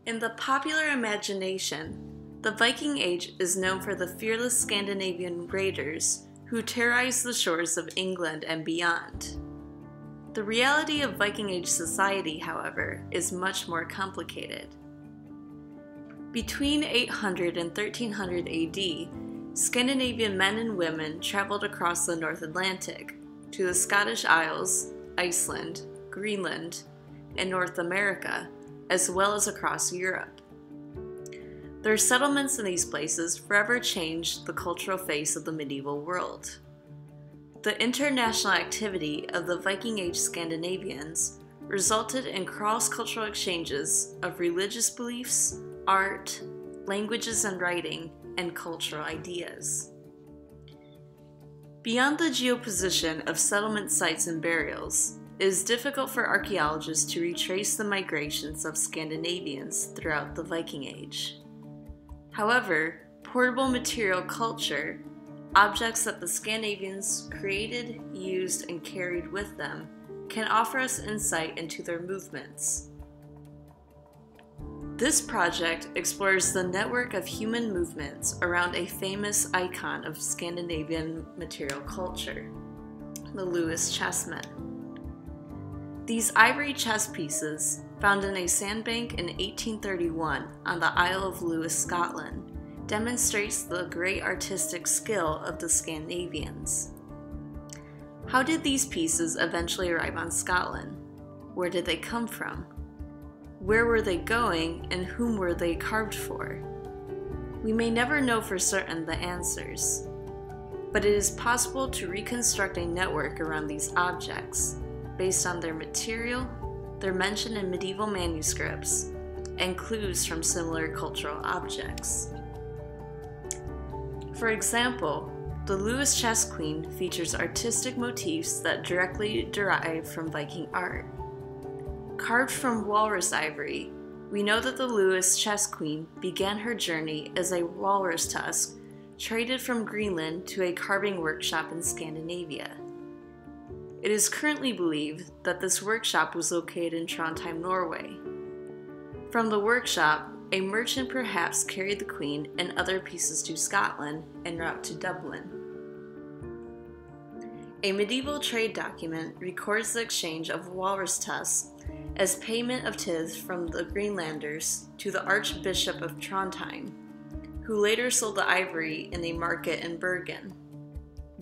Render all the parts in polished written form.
In the popular imagination, the Viking Age is known for the fearless Scandinavian raiders who terrorized the shores of England and beyond. The reality of Viking Age society, however, is much more complicated. Between 800 and 1300 AD, Scandinavian men and women traveled across the North Atlantic to the Scottish Isles, Iceland, Greenland, and North America, as well as across Europe. Their settlements in these places forever changed the cultural face of the medieval world. The international activity of the Viking Age Scandinavians resulted in cross-cultural exchanges of religious beliefs, art, languages and writing, and cultural ideas. Beyond the geoposition of settlement sites and burials, it is difficult for archaeologists to retrace the migrations of Scandinavians throughout the Viking Age. However, portable material culture, objects that the Scandinavians created, used, and carried with them, can offer us insight into their movements. This project explores the network of human movements around a famous icon of Scandinavian material culture, the Lewis chessmen. These ivory chess pieces, found in a sandbank in 1831 on the Isle of Lewis, Scotland, demonstrates the great artistic skill of the Scandinavians. How did these pieces eventually arrive on Scotland? Where did they come from? Where were they going, and whom were they carved for? We may never know for certain the answers, but it is possible to reconstruct a network around these objects based on their material, their mention in medieval manuscripts, and clues from similar cultural objects. For example, the Lewis chess queen features artistic motifs that directly derive from Viking art. Carved from walrus ivory, we know that the Lewis chess queen began her journey as a walrus tusk traded from Greenland to a carving workshop in Scandinavia. It is currently believed that this workshop was located in Trondheim, Norway. From the workshop, a merchant perhaps carried the queen and other pieces to Scotland en route to Dublin. A medieval trade document records the exchange of walrus tusks as payment of tithe from the Greenlanders to the Archbishop of Trondheim, who later sold the ivory in a market in Bergen.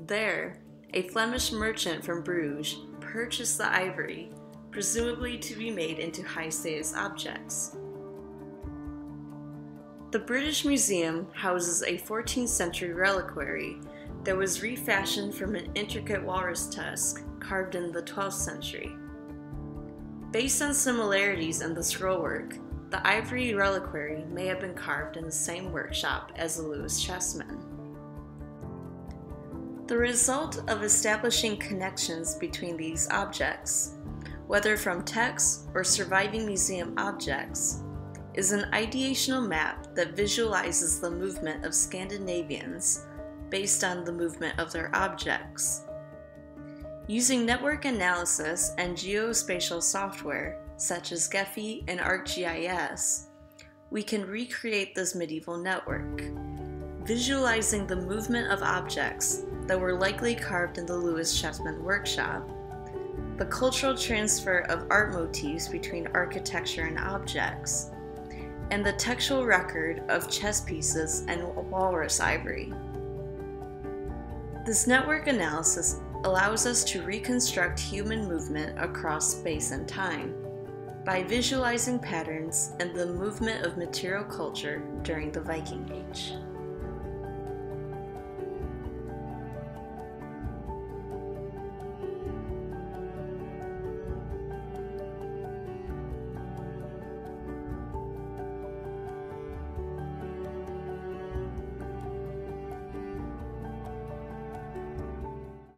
There, a Flemish merchant from Bruges purchased the ivory, presumably to be made into high-status objects. The British Museum houses a 14th century reliquary that was refashioned from an intricate walrus tusk carved in the 12th century. Based on similarities in the scrollwork, the ivory reliquary may have been carved in the same workshop as the Lewis chessmen. The result of establishing connections between these objects, whether from texts or surviving museum objects, is an ideational map that visualizes the movement of Scandinavians based on the movement of their objects. Using network analysis and geospatial software, such as Gephi and ArcGIS, we can recreate this medieval network, visualizing the movement of objects that were likely carved in the Lewis chessmen workshop, the cultural transfer of art motifs between architecture and objects, and the textual record of chess pieces and walrus ivory. This network analysis allows us to reconstruct human movement across space and time by visualizing patterns in the movement of material culture during the Viking Age.